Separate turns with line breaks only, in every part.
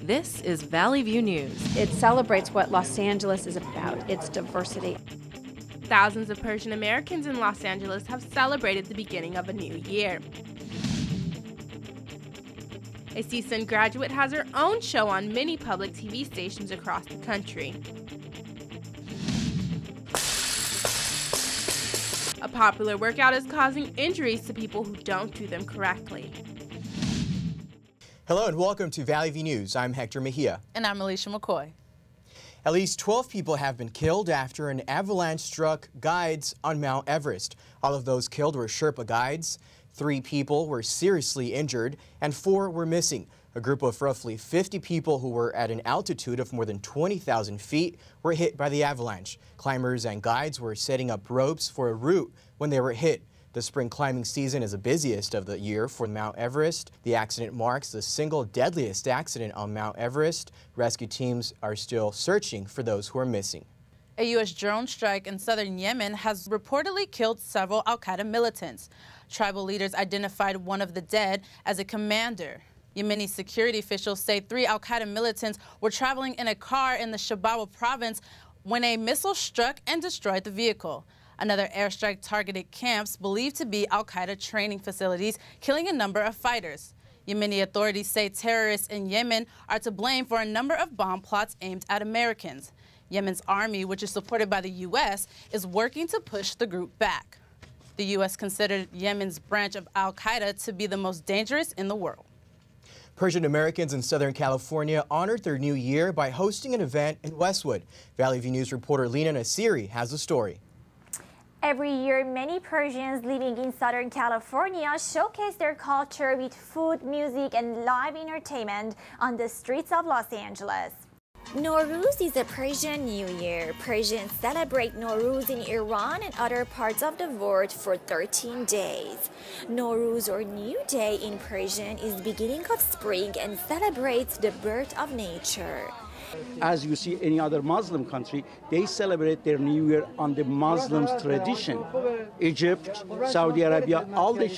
This is Valley View News.
It celebrates what Los Angeles is about, its diversity.
Thousands of Persian Americans in Los Angeles have celebrated the beginning of a new year. A CSUN graduate has her own show on many public TV stations across the country. A popular workout is causing injuries to people who don't do them correctly.
Hello and welcome to Valley View News. I'm Hector Mejia.
And I'm Alicia McCoy.
At least 12 people have been killed after an avalanche struck guides on Mount Everest. All of those killed were Sherpa guides. 3 people were seriously injured and 4 were missing. A group of roughly 50 people who were at an altitude of more than 20,000 feet were hit by the avalanche. Climbers and guides were setting up ropes for a route when they were hit. The spring climbing season is the busiest of the year for Mount Everest. The accident marks the single deadliest accident on Mount Everest. Rescue teams are still searching for those who are missing.
A U.S. drone strike in southern Yemen has reportedly killed several al-Qaeda militants. Tribal leaders identified one of the dead as a commander. Yemeni security officials say 3 al-Qaeda militants were traveling in a car in the Shabawa province when a missile struck and destroyed the vehicle. Another airstrike targeted camps believed to be al-Qaeda training facilities, killing a number of fighters. Yemeni authorities say terrorists in Yemen are to blame for a number of bomb plots aimed at Americans. Yemen's army, which is supported by the U.S., is working to push the group back. The U.S. considered Yemen's branch of al-Qaeda to be the most dangerous in the world.
Persian Americans in Southern California honored their new year by hosting an event in Westwood. Valley View News reporter Lena Nasiri has the story.
Every year, many Persians living in Southern California showcase their culture with food, music, and live entertainment on the streets of Los Angeles. Nowruz is a Persian New Year. Persians celebrate Nowruz in Iran and other parts of the world for 13 days. Nowruz, or New Day in Persian, is beginning of spring and celebrates the birth of nature.
As you see any other Muslim country, they celebrate their New Year on the Muslims' tradition. Egypt, Saudi Arabia, all they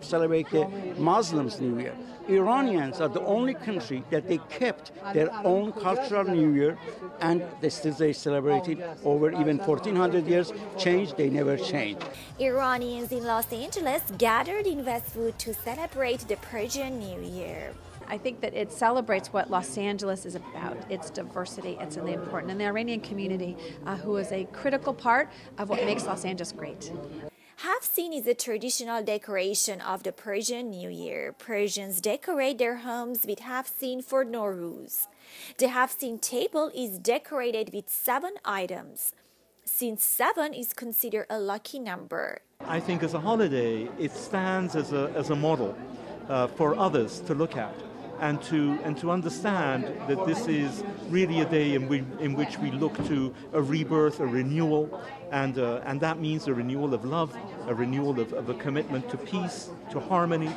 celebrate the Muslims' New Year. Iranians are the only country that they kept their own cultural New Year, and they celebrate it over even 1400 years. They never changed.
Iranians in Los Angeles gathered in Westwood to celebrate the Persian New Year.
I think that it celebrates what Los Angeles is about, its diversity, it's really important, and the Iranian community, who is a critical part of what makes Los Angeles great.
Hafsin is a traditional decoration of the Persian New Year. Persians decorate their homes with Hafsin for Nowruz. The Hafsin table is decorated with 7 items, since 7 is considered a lucky number.
I think as a holiday, it stands as a model for others to look at and to understand that this is really a day in which we look to a rebirth, a renewal, and that means a renewal of love, a renewal of a commitment to peace, to harmony,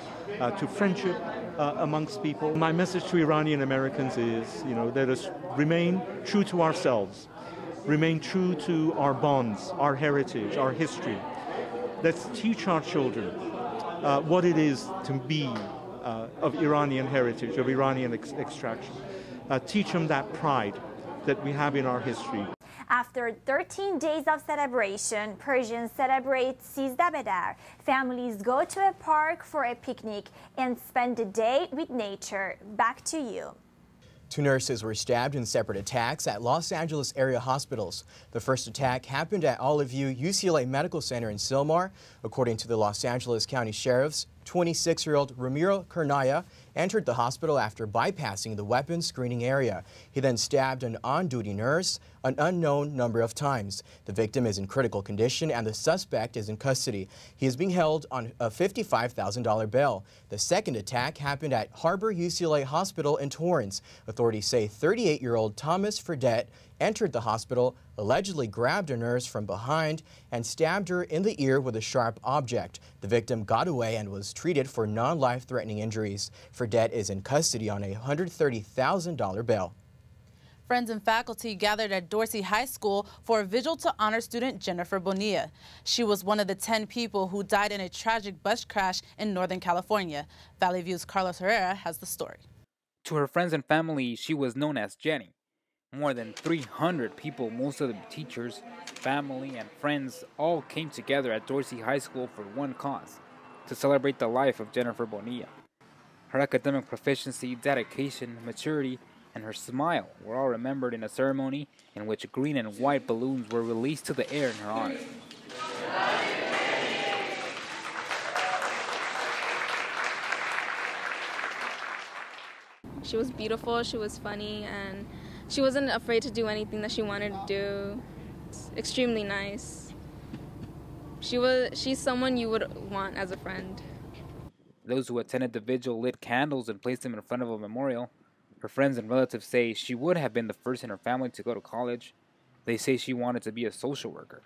to friendship amongst people. My message to Iranian Americans is, let us remain true to ourselves, remain true to our bonds, our heritage, our history. Let's teach our children what it is to be of Iranian heritage, of Iranian extraction. Teach them that pride that we have in our history.
After 13 days of celebration, Persians celebrate Sizdah Bedar. Families go to a park for a picnic and spend the day with nature. Back to you.
2 nurses were stabbed in separate attacks at Los Angeles area hospitals. The first attack happened at Olive View UCLA Medical Center in Sylmar. According to the Los Angeles County Sheriff's, 26-year-old Ramiro Kernaya entered the hospital after bypassing the weapons screening area. He then stabbed an on-duty nurse an unknown number of times. The victim is in critical condition and the suspect is in custody. He is being held on a $55,000 bail. The second attack happened at Harbor UCLA Hospital in Torrance. Authorities say 38-year-old Thomas Fredette entered the hospital, allegedly grabbed a nurse from behind and stabbed her in the ear with a sharp object. The victim got away and was treated for non-life-threatening injuries. Fredette is in custody on a $130,000 bail.
Friends and faculty gathered at Dorsey High School for a vigil to honor student Jennifer Bonilla. She was one of the 10 people who died in a tragic bus crash in Northern California. Valley View's Carlos Herrera has the story.
To her friends and family, she was known as Jenny. More than 300 people, most of them teachers, family, and friends, all came together at Dorsey High School for one cause, to celebrate the life of Jennifer Bonilla. Her academic proficiency, dedication, maturity, and her smile were all remembered in a ceremony in which green and white balloons were released to the air in her honor.
She was beautiful, she was funny, and she wasn't afraid to do anything that she wanted to do. It's extremely nice. She's someone you would want as a friend.
Those who attended the vigil lit candles and placed them in front of a memorial. Her friends and relatives say she would have been the first in her family to go to college. They say she wanted to be a social worker.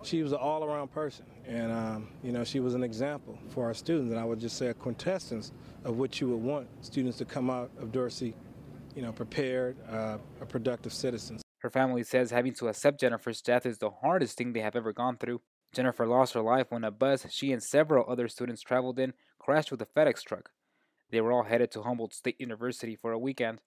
She was an all-around person, and she was an example for our students, and I would just say a quintessence of what you would want students to come out of Dorsey, prepared, productive citizens.
Her family says having to accept Jennifer's death is the hardest thing they have ever gone through. Jennifer lost her life when a bus she and several other students traveled in crashed with a FedEx truck. They were all headed to Humboldt State University for a weekend.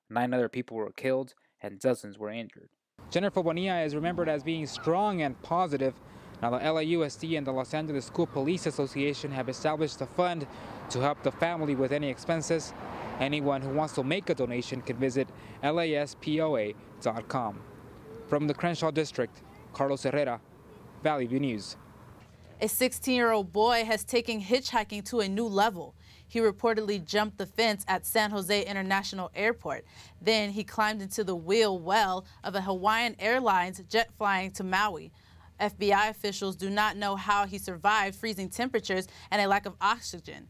9 other people were killed and dozens were injured. Jennifer Bonilla is remembered as being strong and positive. Now the LAUSD and the Los Angeles School Police Association have established a fund to help the family with any expenses. Anyone who wants to make a donation can visit laspoa.com. From the Crenshaw District, Carlos Herrera, Valley View News.
A 16-year-old boy has taken hitchhiking to a new level. He reportedly jumped the fence at San Jose International Airport. Then he climbed into the wheel well of a Hawaiian Airlines jet flying to Maui. FBI officials do not know how he survived freezing temperatures and a lack of oxygen.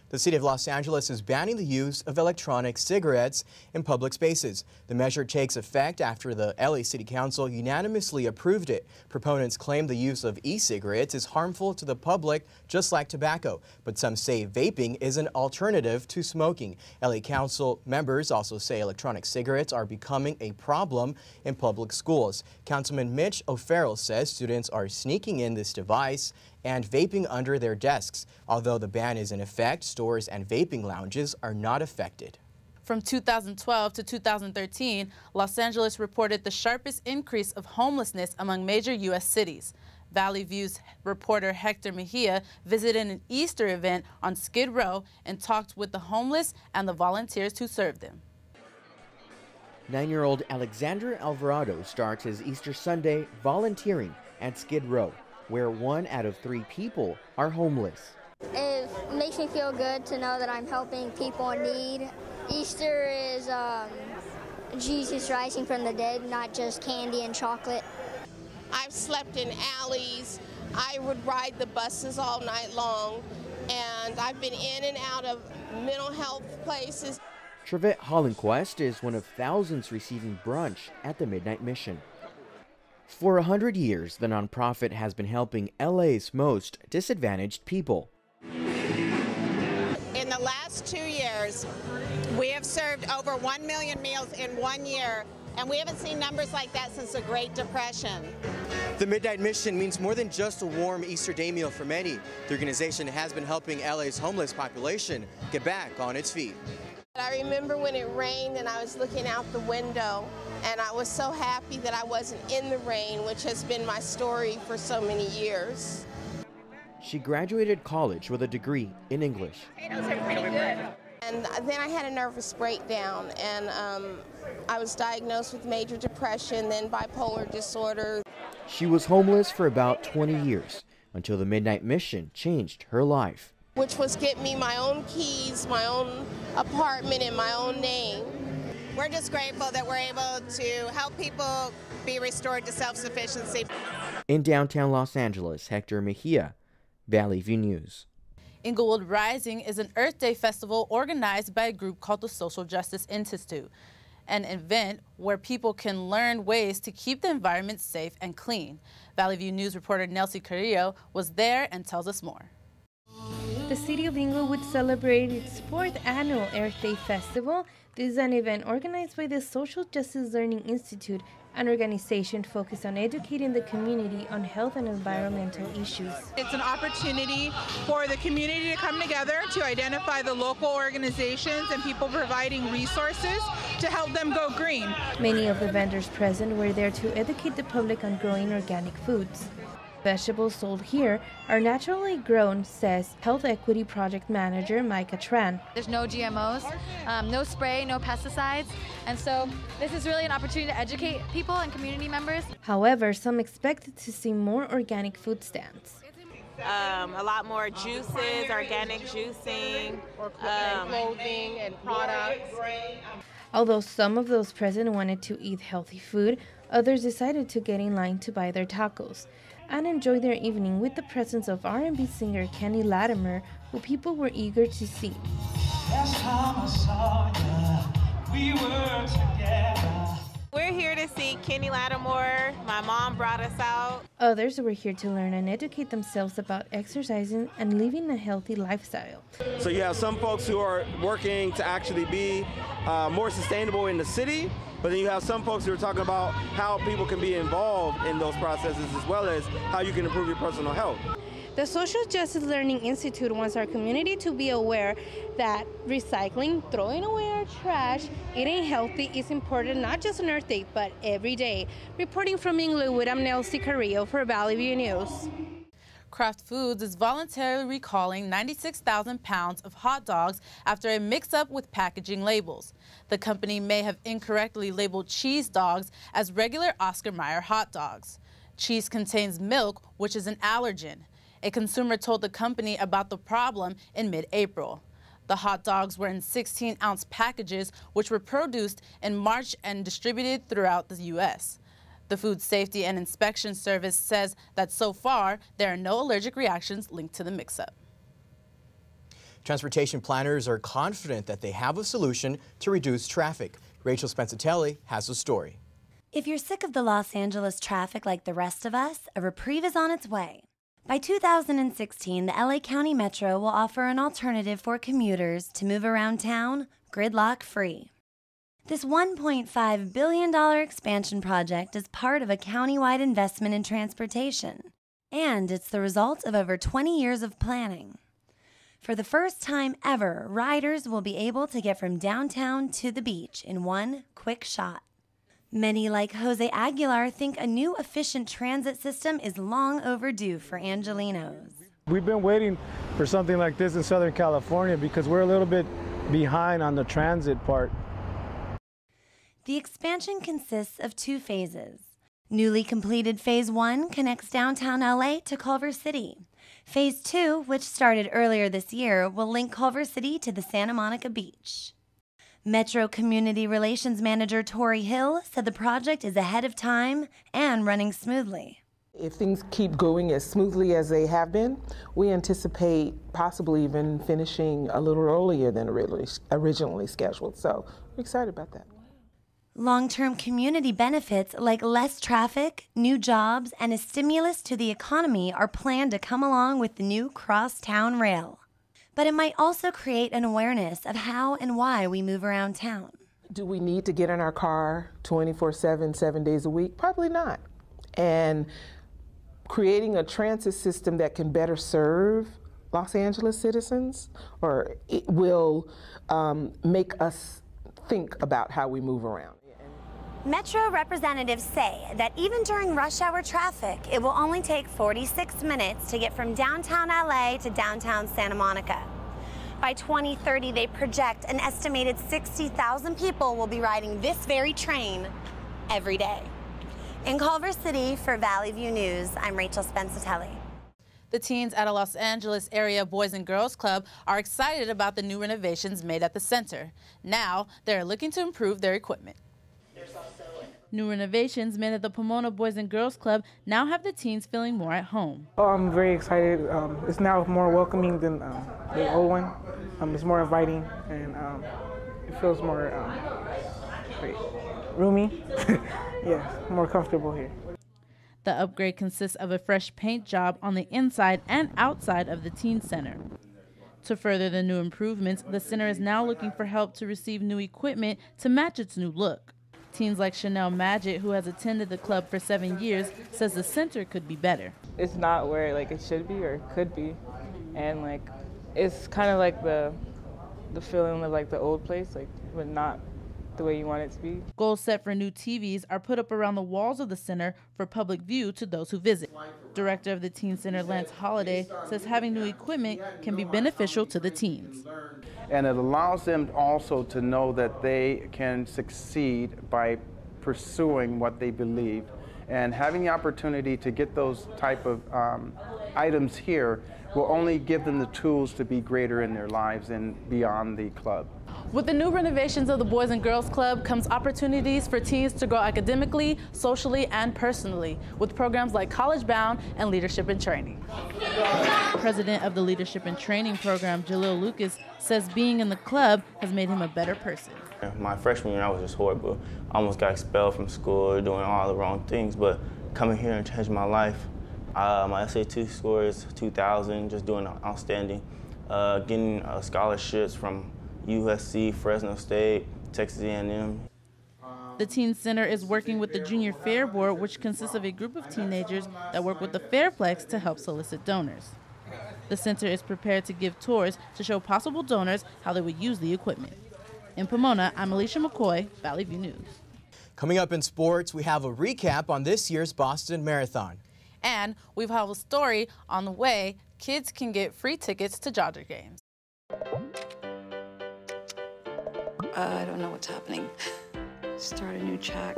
The city of Los Angeles is banning the use of electronic cigarettes in public spaces. The measure takes effect after the LA City Council unanimously approved it. Proponents claim the use of e-cigarettes is harmful to the public, just like tobacco. But some say vaping is an alternative to smoking. LA Council members also say electronic cigarettes are becoming a problem in public schools. Councilman Mitch O'Farrell says students are sneaking in this device and vaping under their desks. Although the ban is in effect, stores and vaping lounges are not affected.
From 2012 to 2013, Los Angeles reported the sharpest increase of homelessness among major U.S. cities. Valley View's reporter Hector Mejia visited an Easter event on Skid Row and talked with the homeless and the volunteers who served them.
9-year-old Alexander Alvarado starts his Easter Sunday volunteering at Skid Row, where 1 out of 3 people are homeless.
It makes me feel good to know that I'm helping people in need. Easter is Jesus rising from the dead, not just candy and chocolate.
I've slept in alleys. I would ride the buses all night long, and I've been in and out of mental health places.
Trevette Hollenquist is one of thousands receiving brunch at the Midnight Mission. For 100 years, the nonprofit has been helping LA's most disadvantaged people.
In the last 2 years, we have served over 1 million meals in 1 year, and we haven't seen numbers like that since the Great Depression.
The Midnight Mission means more than just a warm Easter day meal for many. The organization has been helping LA's homeless population get back on its feet.
I remember when it rained and I was looking out the window, and I was so happy that I wasn't in the rain, which has been my story for so many years.
She graduated college with a degree in English.
Potatoes are pretty good. And then I had a nervous breakdown, and I was diagnosed with major depression, then bipolar disorder.
She was homeless for about 20 years until the Midnight Mission changed her life.
Which was get me my own keys, my own apartment in my own name.
We're just grateful that we're able to help people be restored to self-sufficiency.
In downtown Los Angeles, Hector Mejia, Valley View News.
Inglewood Rising is an Earth Day festival organized by a group called the Social Justice Institute, an event where people can learn ways to keep the environment safe and clean. Valley View News reporter Nelsie Carrillo was there and tells us more.
The city of Inglewood celebrated its 4th annual Earth Day Festival. This is an event organized by the Social Justice Learning Institute, an organization focused on educating the community on health and environmental issues.
It's an opportunity for the community to come together to identify the local organizations and people providing resources to help them go green.
Many of the vendors present were there to educate the public on growing organic foods. Vegetables sold here are naturally grown, says Health Equity Project Manager Micah Tran.
There's no GMOs, no spray, no pesticides, and so this is really an opportunity to educate people and community members.
However, some expected to see more organic food stands.
A lot more juices, organic juicing,
clothing and products.
Although some of those present wanted to eat healthy food, others decided to get in line to buy their tacos and enjoy their evening with the presence of R&B singer Kenny Latimer, who people were eager to see.
Last time I saw you, we were together.
We're here to see Kenny Lattimore. My mom brought us out.
Others were here to learn and educate themselves about exercising and living a healthy lifestyle.
So you have some folks who are working to actually be more sustainable in the city, but then you have some folks who are talking about how people can be involved in those processes as well as how you can improve your personal health.
The Social Justice Learning Institute wants our community to be aware that recycling, throwing away our trash, eating healthy is important not just on Earth Day, but every day. Reporting from Inglewood, I'm Nelsie Carrillo for Valley View News.
Kraft Foods is voluntarily recalling 96,000 pounds of hot dogs after a mix-up with packaging labels. The company may have incorrectly labeled cheese dogs as regular Oscar Mayer hot dogs. Cheese contains milk, which is an allergen. A consumer told the company about the problem in mid-April. The hot dogs were in 16-ounce packages, which were produced in March and distributed throughout the U.S. The Food Safety and Inspection Service says that so far, there are no allergic reactions linked to the mix-up.
Transportation planners are confident that they have a solution to reduce traffic. Rachel Spensatelli has the story.
If you're sick of the Los Angeles traffic like the rest of us, a reprieve is on its way. By 2016, the LA County Metro will offer an alternative for commuters to move around town gridlock-free. This $1.5 billion expansion project is part of a countywide investment in transportation, and it's the result of over 20 years of planning. For the first time ever, riders will be able to get from downtown to the beach in one quick shot. Many, like Jose Aguilar, think a new efficient transit system is long overdue for Angelenos.
We've been waiting for something like this in Southern California because we're a little bit behind on the transit part.
The expansion consists of 2 phases. Newly completed Phase 1 connects downtown LA to Culver City. Phase 2, which started earlier this year, will link Culver City to the Santa Monica Beach. Metro Community Relations Manager Tori Hill said the project is ahead of time and running smoothly.
If things keep going as smoothly as they have been, we anticipate possibly even finishing a little earlier than originally scheduled. So we're excited about that.
Long-term community benefits like less traffic, new jobs, and a stimulus to the economy are planned to come along with the new crosstown rail. But it might also create an awareness of how and why we move around town.
Do we need to get in our car 24/7, 7 days a week? Probably not. And creating a transit system that can better serve Los Angeles citizens, or it will make us think about how we move around.
Metro representatives say that even during rush hour traffic, it will only take 46 minutes to get from downtown LA to downtown Santa Monica. By 2030, they project an estimated 60,000 people will be riding this very train every day. In Culver City for Valley View News, I'm Rachel Spensatelli.
The teens at a Los Angeles area Boys and Girls Club are excited about the new renovations made at the center. Now, they're looking to improve their equipment. New renovations made at the Pomona Boys and Girls Club now have the teens feeling more at home.
Oh, I'm very excited. It's now more welcoming than the old one. It's more inviting, and it feels more roomy. Yeah, more comfortable here.
The upgrade consists of a fresh paint job on the inside and outside of the teen center. To further the new improvements, the center is now looking for help to receive new equipment to match its new look. Teens like Chanel Magid, who has attended the club for 7 years, says the center could be better.
It's not where it should be or could be, and it's kind of like the feeling of the old place, but not the way you want it to be.
Goals set for new TVs are put up around the walls of the center for public view to those who visit. Director of the Teen Center, Lance Holliday, says having new equipment can be beneficial to the teens.
And it allows them also to know that they can succeed by pursuing what they believe. And having the opportunity to get those type of items here will only give them the tools to be greater in their lives and beyond the club.
With the new renovations of the Boys and Girls Club comes opportunities for teens to grow academically, socially, and personally with programs like College Bound and Leadership in Training. President of the Leadership in Training program, Jalil Lucas, says being in the club has made him a better person.
My freshman year, I was just horrible. I almost got expelled from school, doing all the wrong things, but coming here and changed my life. My SAT score is 2,000, just doing outstanding. Getting scholarships from USC, Fresno State, Texas A&M.
The Teen Center is working with the Junior Fair Board, which consists of a group of teenagers that work with the Fairplex to help solicit donors. The center is prepared to give tours to show possible donors how they would use the equipment. In Pomona, I'm Alicia McCoy, Valley View News.
Coming up in sports, we have a recap on this year's Boston Marathon.
And we have a story on the way. Kids can get free tickets to Dodger games.
I don't know what's happening. Start a new chat.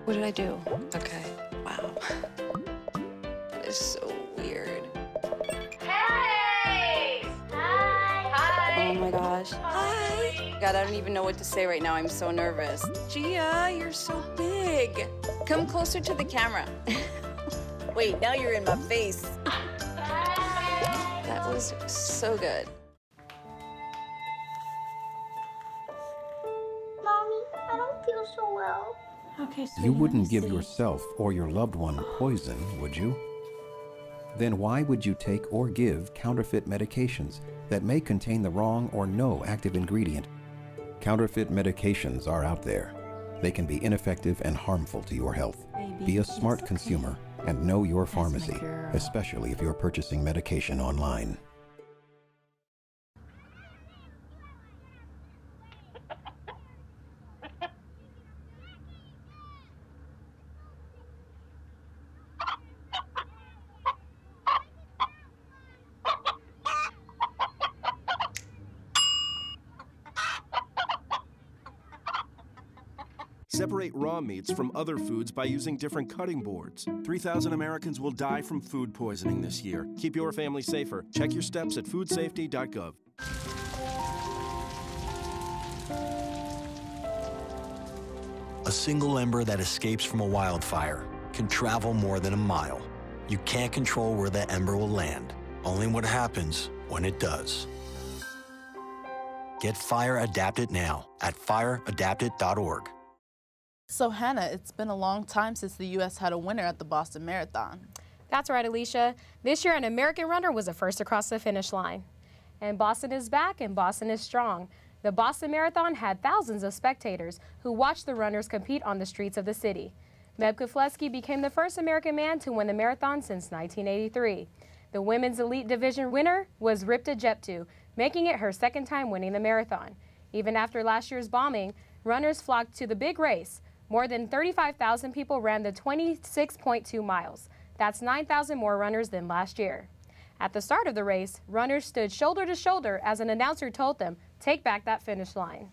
What did I do? Okay. Wow. That is so weird.
Hey! Hi!
Oh my gosh. Hi! God, I don't even know what to say right now. I'm so nervous. Gia, you're so big. Come closer to the camera. Wait, now you're in my face. That was so good.
Mommy, I don't feel so well.
Okay, so
you wouldn't give yourself or your loved one poison, would you? Then why would you take or give counterfeit medications that may contain the wrong or no active ingredient? Counterfeit medications are out there. They can be ineffective and harmful to your health. Be a smart consumer and know your pharmacy, especially if you're purchasing medication online.
Separate raw meats from other foods by using different cutting boards. 3,000 Americans will die from food poisoning this year. Keep your family safer. Check your steps at foodsafety.gov.
A single ember that escapes from a wildfire can travel more than a mile. You can't control where that ember will land, only what happens when it does. Get Fire Adapted now at fireadapted.org.
So Hannah, it's been a long time since the U.S. had a winner at the Boston Marathon.
That's right, Alicia. This year, an American runner was the first across the finish line. And Boston is back, and Boston is strong. The Boston Marathon had thousands of spectators who watched the runners compete on the streets of the city. Meb Keflezighi became the first American man to win the marathon since 1983. The women's elite division winner was Ripta Jeptu, making it her second time winning the marathon. Even after last year's bombing, runners flocked to the big race. More than 35,000 people ran the 26.2 miles. That's 9,000 more runners than last year. At the start of the race, runners stood shoulder to shoulder as an announcer told them, "Take back that finish line."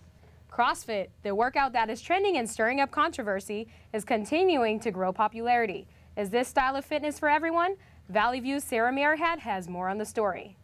CrossFit, the workout that is trending and stirring up controversy, is continuing to grow popularity. Is this style of fitness for everyone? Valley View's Sarah Merihad has more on the story.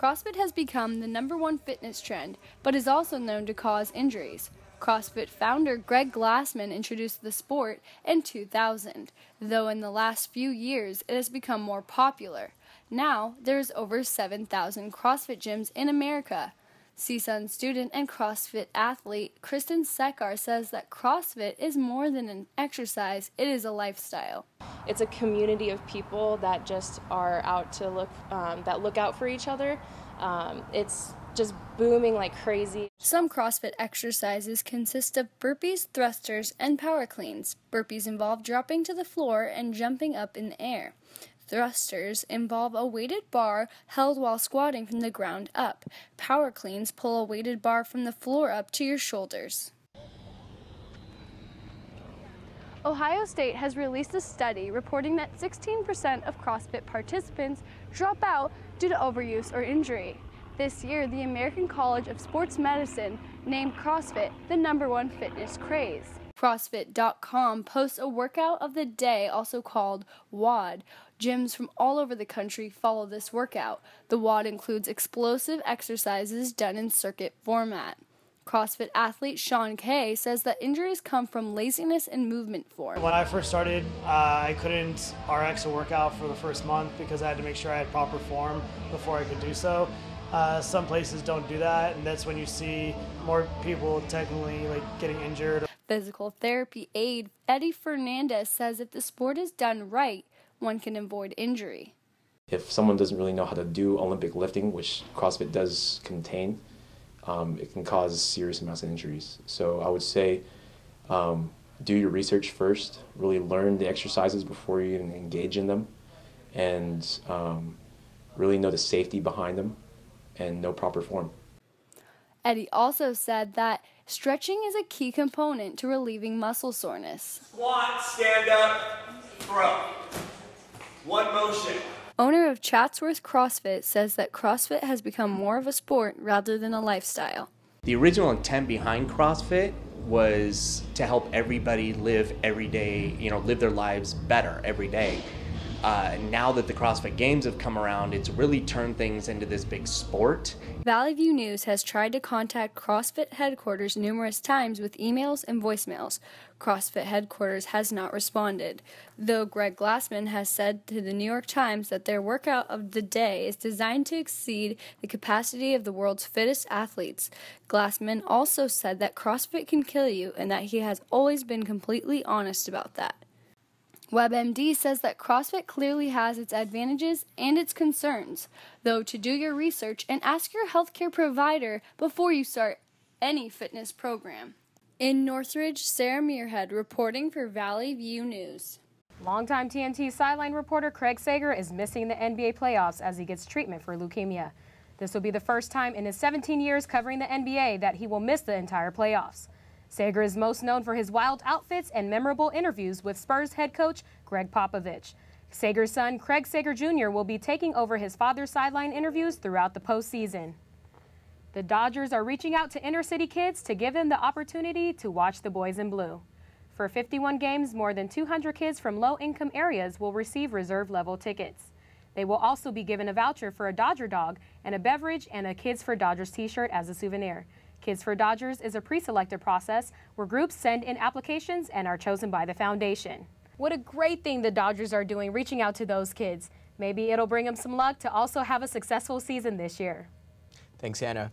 CrossFit has become the #1 fitness trend, but is also known to cause injuries. CrossFit founder Greg Glassman introduced the sport in 2000, though in the last few years it has become more popular. Now, there's over 7,000 CrossFit gyms in America. CSUN student and CrossFit athlete Kristen Sekar says that CrossFit is more than an exercise, it is a lifestyle.
It's a community of people that just are out to look out for each other. It's just booming like crazy.
Some CrossFit exercises consist of burpees, thrusters, and power cleans. Burpees involve dropping to the floor and jumping up in the air. Thrusters involve a weighted bar held while squatting from the ground up. Power cleans pull a weighted bar from the floor up to your shoulders. Ohio State has released a study reporting that 16% of CrossFit participants drop out due to overuse or injury. This year, the American College of Sports Medicine named CrossFit the #1 fitness craze. CrossFit.com posts a workout of the day, also called WOD. Gyms from all over the country follow this workout. The WOD includes explosive exercises done in circuit format. CrossFit athlete Sean Kay says that injuries come from laziness and movement form.
When I first started, I couldn't RX a workout for the first month because I had to make sure I had proper form before I could do so. Some places don't do that, and that's when you see more people technically getting injured.
Physical therapy aide Eddie Fernandez says if the sport is done right, one can avoid injury.
If someone doesn't really know how to do Olympic lifting, which CrossFit does contain, it can cause serious amounts of injuries. So I would say do your research first, really learn the exercises before you even engage in them, and really know the safety behind them and know proper form.
Eddie also said that stretching is a key component to relieving muscle soreness.
Squat, stand up, throw. One motion.
Owner of Chatsworth CrossFit says that CrossFit has become more of a sport rather than a lifestyle.
The original intent behind CrossFit was to help everybody live every day, live their lives better every day. Now that the CrossFit Games have come around, it's really turned things into this big sport.
Valley View News has tried to contact CrossFit headquarters numerous times with emails and voicemails. CrossFit headquarters has not responded, though Greg Glassman has said to the New York Times that their workout of the day is designed to exceed the capacity of the world's fittest athletes. Glassman also said that CrossFit can kill you and that he has always been completely honest about that. WebMD says that CrossFit clearly has its advantages and its concerns, though to do your research and ask your healthcare provider before you start any fitness program. In Northridge, Sarah Muirhead reporting for Valley View News.
Longtime TNT sideline reporter Craig Sager is missing the NBA playoffs as he gets treatment for leukemia. This will be the first time in his 17 years covering the NBA that he will miss the entire playoffs. Sager is most known for his wild outfits and memorable interviews with Spurs head coach Greg Popovich. Sager's son, Craig Sager Jr., will be taking over his father's sideline interviews throughout the postseason. The Dodgers are reaching out to inner-city kids to give them the opportunity to watch the boys in blue. For 51 games, more than 200 kids from low-income areas will receive reserve-level tickets. They will also be given a voucher for a Dodger dog and a beverage and a Kids for Dodgers t-shirt as a souvenir. Kids for Dodgers is a pre-selected process where groups send in applications and are chosen by the foundation. What a great thing the Dodgers are doing, reaching out to those kids. Maybe it'll bring them some luck to also have a successful season this year.
Thanks, Hannah.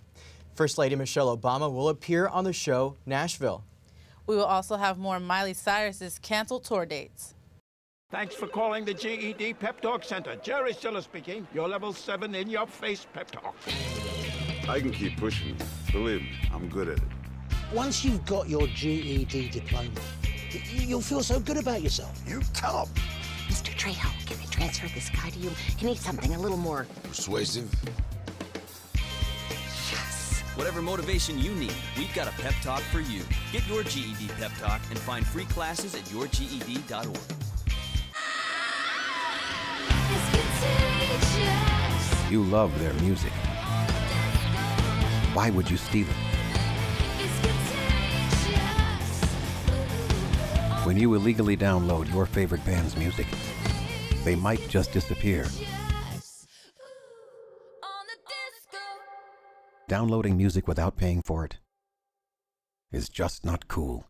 First Lady Michelle Obama will appear on the show Nashville.
We will also have more Miley Cyrus's canceled tour dates.
Thanks for calling the GED Pep Talk Center. Jerry Stiller speaking. Your level 7 in-your-face pep talk.
I can keep pushing. Believe me, I'm good at it.
Once you've got your GED diploma, you'll feel so good about yourself.
You tell him.
Mr. Trejo, can I transfer this guy to you? He needs something a little more
persuasive.
Yes.
Whatever motivation you need, we've got a pep talk for you. Get your GED pep talk and find free classes at yourged.org.
You love their music. Why would you steal it? When you illegally download your favorite band's music, they might just disappear. Downloading music without paying for it is just not cool.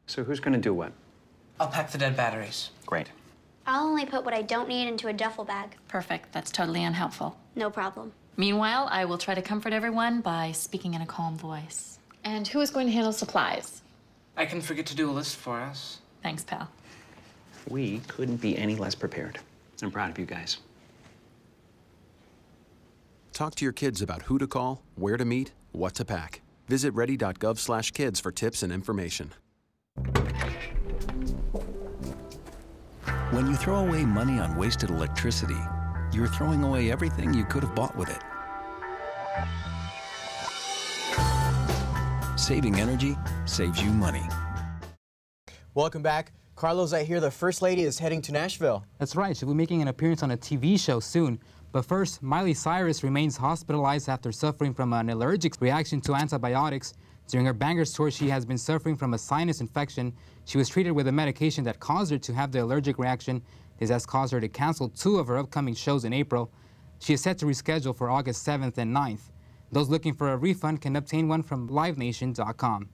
So who's going to do what?
I'll pack the dead batteries.
Great.
I'll only put what I don't need into a duffel bag.
Perfect. That's totally unhelpful.
No problem.
Meanwhile, I will try to comfort everyone by speaking in a calm voice. And who is going to handle supplies?
I can forget to do a list for us.
Thanks, pal.
We couldn't be any less prepared. I'm proud of you guys.
Talk to your kids about who to call, where to meet, what to pack. Visit ready.gov/kids for tips and information.
When you throw away money on wasted electricity, you're throwing away everything you could have bought with it. Saving energy saves you money.
Welcome back. Carlos, I hear the First Lady is heading to Nashville.
That's right. She'll be making an appearance on a TV show soon. But first, Miley Cyrus remains hospitalized after suffering from an allergic reaction to antibiotics. During her Bangers tour, she has been suffering from a sinus infection. She was treated with a medication that caused her to have the allergic reaction. This has caused her to cancel 2 of her upcoming shows in April. She is set to reschedule for August 7th and 9th. Those looking for a refund can obtain one from livenation.com.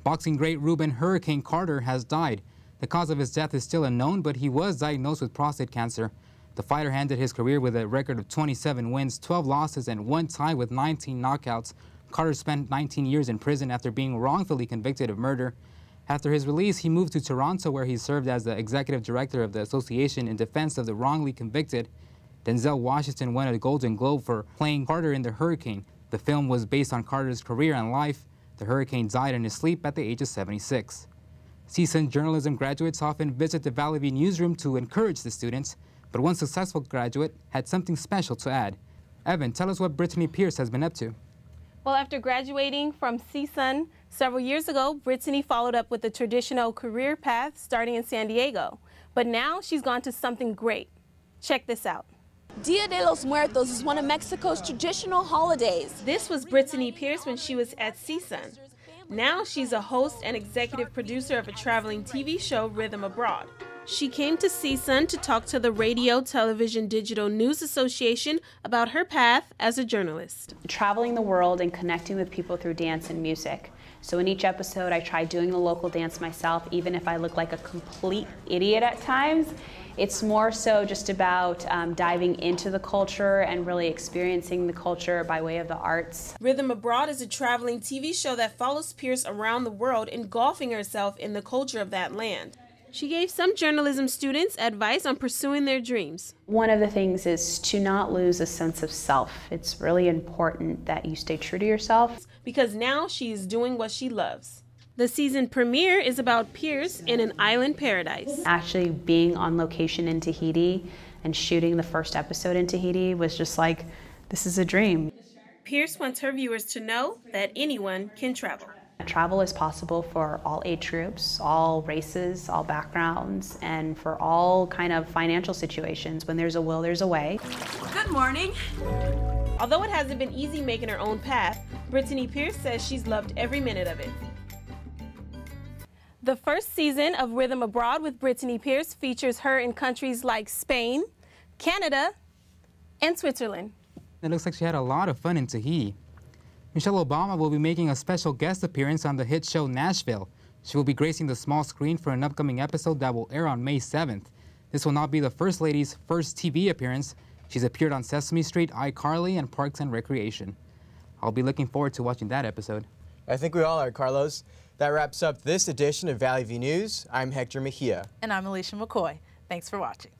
Boxing great Ruben "Hurricane" Carter has died. The cause of his death is still unknown, but he was diagnosed with prostate cancer. The fighter ended his career with a record of 27 wins, 12 losses, and 1 tie with 19 knockouts. Carter spent 19 years in prison after being wrongfully convicted of murder. After his release, he moved to Toronto, where he served as the executive director of the Association in Defense of the Wrongly Convicted. Denzel Washington won a Golden Globe for playing Carter in The Hurricane. The film was based on Carter's career and life. The Hurricane died in his sleep at the age of 76. CSUN journalism graduates often visit the Valley View newsroom to encourage the students, but one successful graduate had something special to add. Evan, tell us what Brittany Pierce has been up to.
Well, after graduating from CSUN several years ago, Brittany followed up with a traditional career path starting in San Diego. But now she's gone to something great. Check this out.
Dia de los Muertos is one of Mexico's traditional holidays.
This was Brittany Pierce when she was at CSUN. Now she's a host and executive producer of a traveling TV show, Rhythm Abroad. She came to CSUN to talk to the Radio, Television, Digital News Association about her path as a journalist.
Traveling the world and connecting with people through dance and music. So in each episode, I try doing the local dance myself, even if I look like a complete idiot at times. It's more so just about diving into the culture and really experiencing the culture by way of the arts.
Rhythm Abroad is a traveling TV show that follows Pierce around the world, engulfing herself in the culture of that land. She gave some journalism students advice on pursuing their dreams.
One of the things is to not lose a sense of self. It's really important that you stay true to yourself.
Because now she is doing what she loves. The season premiere is about Pierce in an island paradise.
Actually being on location in Tahiti and shooting the first episode in Tahiti was just like, this is a dream.
Pierce wants her viewers to know that anyone can travel.
Travel is possible for all age groups, all races, all backgrounds, and for all kind of financial situations. When there's a will, there's a way.
Good morning.
Although it hasn't been easy making her own path, Brittany Pierce says she's loved every minute of it. The first season of Rhythm Abroad with Brittany Pierce features her in countries like Spain, Canada, and Switzerland.
It looks like she had a lot of fun in Tahiti. Michelle Obama will be making a special guest appearance on the hit show Nashville. She will be gracing the small screen for an upcoming episode that will air on May 7th. This will not be the First Lady's first TV appearance. She's appeared on Sesame Street, iCarly, and Parks and Recreation. I'll be looking forward to watching that episode.
I think we all are, Carlos. That wraps up this edition of Valley View News. I'm Hector Mejia.
And I'm Alicia McCoy. Thanks for watching.